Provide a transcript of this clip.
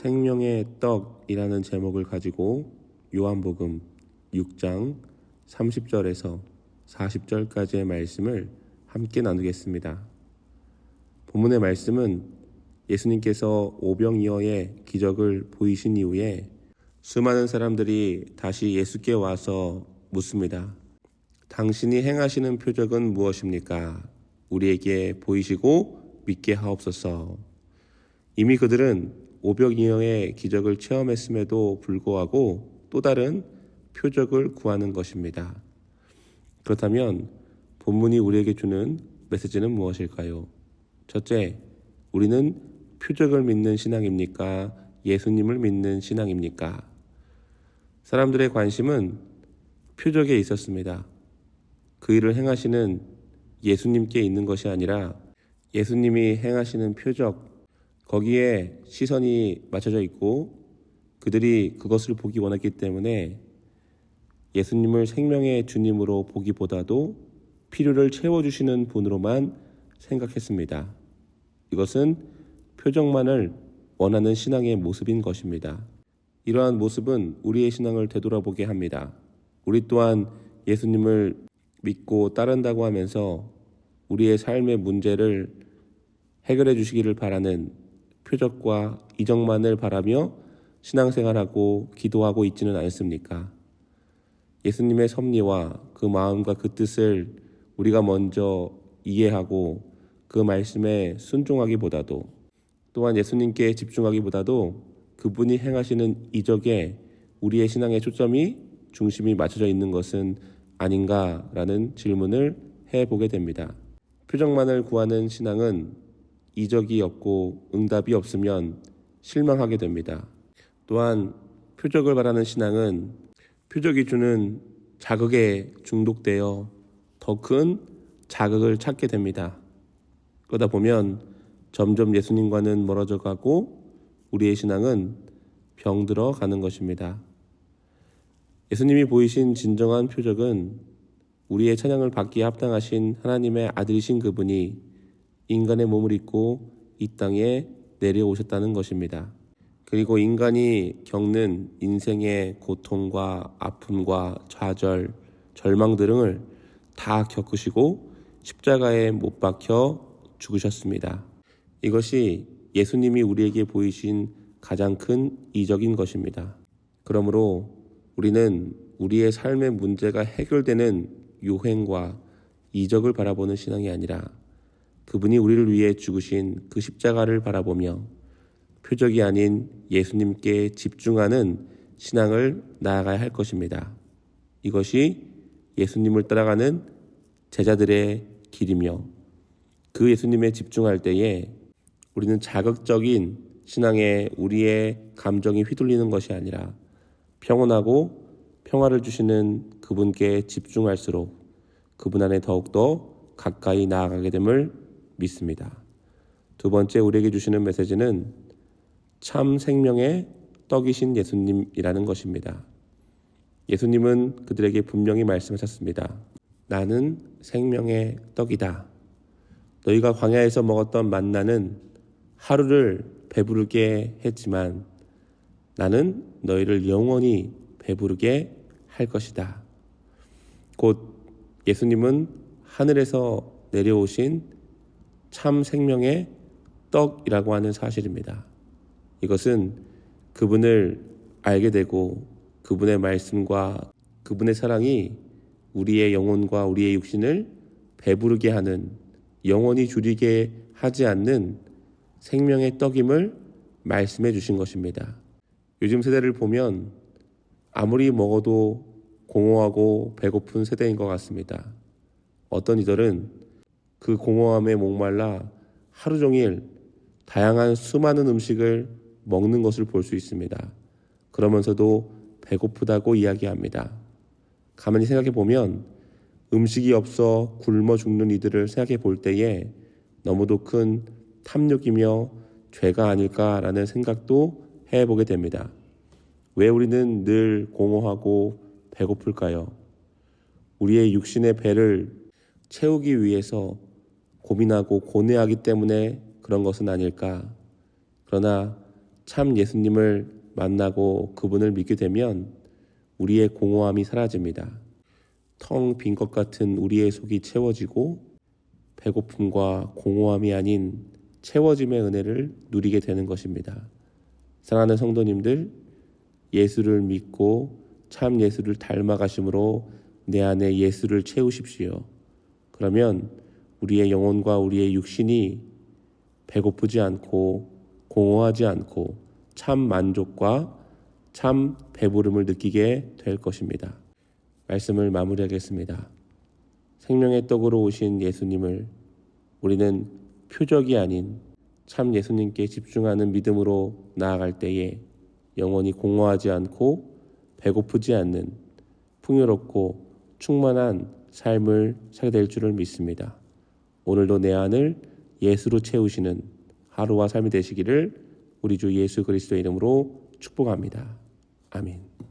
생명의 떡이라는 제목을 가지고 요한복음 6장 30절에서 40절까지의 말씀을 함께 나누겠습니다. 본문의 말씀은 예수님께서 오병이어의 기적을 보이신 이후에 수많은 사람들이 다시 예수께 와서 묻습니다. 당신이 행하시는 표적은 무엇입니까? 우리에게 보이시고 믿게 하옵소서. 이미 그들은 오병이어의 기적을 체험했음에도 불구하고 또 다른 표적을 구하는 것입니다. 그렇다면 본문이 우리에게 주는 메시지는 무엇일까요? 첫째, 우리는 표적을 믿는 신앙입니까? 예수님을 믿는 신앙입니까? 사람들의 관심은 표적에 있었습니다. 그 일을 행하시는 예수님께 있는 것이 아니라 예수님이 행하시는 표적, 거기에 시선이 맞춰져 있고 그들이 그것을 보기 원했기 때문에 예수님을 생명의 주님으로 보기보다도 필요를 채워주시는 분으로만 생각했습니다. 이것은 표적만을 원하는 신앙의 모습인 것입니다. 이러한 모습은 우리의 신앙을 되돌아보게 합니다. 우리 또한 예수님을 믿고 따른다고 하면서 우리의 삶의 문제를 해결해 주시기를 바라는 표적과 이적만을 바라며 신앙생활하고 기도하고 있지는 않습니까? 예수님의 섭리와 그 마음과 그 뜻을 우리가 먼저 이해하고 그 말씀에 순종하기보다도 또한 예수님께 집중하기보다도 그분이 행하시는 이적에 우리의 신앙의 초점이 중심이 맞춰져 있는 것은 아닌가라는 질문을 해보게 됩니다. 표적만을 구하는 신앙은 이적이 없고 응답이 없으면 실망하게 됩니다. 또한 표적을 바라는 신앙은 표적이 주는 자극에 중독되어 더 큰 자극을 찾게 됩니다. 그러다 보면 점점 예수님과는 멀어져 가고 우리의 신앙은 병들어 가는 것입니다. 예수님이 보이신 진정한 표적은 우리의 찬양을 받기에 합당하신 하나님의 아들이신 그분이 인간의 몸을 입고 이 땅에 내려오셨다는 것입니다. 그리고 인간이 겪는 인생의 고통과 아픔과 좌절, 절망 등을 다 겪으시고 십자가에 못 박혀 죽으셨습니다. 이것이 예수님이 우리에게 보이신 가장 큰 이적인 것입니다. 그러므로 우리는 우리의 삶의 문제가 해결되는 요행과 이적을 바라보는 신앙이 아니라 그분이 우리를 위해 죽으신 그 십자가를 바라보며 표적이 아닌 예수님께 집중하는 신앙을 나아가야 할 것입니다. 이것이 예수님을 따라가는 제자들의 길이며 그 예수님에 집중할 때에 우리는 자극적인 신앙에 우리의 감정이 휘둘리는 것이 아니라 평온하고 평화를 주시는 그분께 집중할수록 그분 안에 더욱더 가까이 나아가게 됨을 믿습니다. 두 번째 우리에게 주시는 메시지는 참 생명의 떡이신 예수님이라는 것입니다. 예수님은 그들에게 분명히 말씀하셨습니다. 나는 생명의 떡이다. 너희가 광야에서 먹었던 만나는 하루를 배부르게 했지만 나는 너희를 영원히 배부르게 할 것이다. 곧 예수님은 하늘에서 내려오신 참 생명의 떡이라고 하는 사실입니다. 이것은 그분을 알게 되고 그분의 말씀과 그분의 사랑이 우리의 영혼과 우리의 육신을 배부르게 하는 영원히 줄이게 하지 않는 생명의 떡임을 말씀해 주신 것입니다. 요즘 세대를 보면 아무리 먹어도 공허하고 배고픈 세대인 것 같습니다. 어떤 이들은 그 공허함에 목말라 하루 종일 다양한 수많은 음식을 먹는 것을 볼 수 있습니다. 그러면서도 배고프다고 이야기합니다. 가만히 생각해 보면 음식이 없어 굶어 죽는 이들을 생각해 볼 때에 너무도 큰 탐욕이며 죄가 아닐까라는 생각도 해보게 됩니다. 왜 우리는 늘 공허하고 배고플까요? 우리의 육신의 배를 채우기 위해서 고민하고 고뇌하기 때문에 그런 것은 아닐까? 그러나 참 예수님을 만나고 그분을 믿게 되면 우리의 공허함이 사라집니다. 텅 빈 것 같은 우리의 속이 채워지고 배고픔과 공허함이 아닌 채워짐의 은혜를 누리게 되는 것입니다. 사랑하는 성도님들, 예수를 믿고 참 예수를 닮아가심으로 내 안에 예수를 채우십시오. 그러면 우리의 영혼과 우리의 육신이 배고프지 않고 공허하지 않고 참 만족과 참 배부름을 느끼게 될 것입니다. 말씀을 마무리하겠습니다. 생명의 떡으로 오신 예수님을 우리는 표적이 아닌 참 예수님께 집중하는 믿음으로 나아갈 때에 영원히 공허하지 않고 배고프지 않는 풍요롭고 충만한 삶을 살게 될 줄을 믿습니다. 오늘도 내 안을 예수로 채우시는 하루와 삶이 되시기를 우리 주 예수 그리스도의 이름으로 축복합니다. 아멘.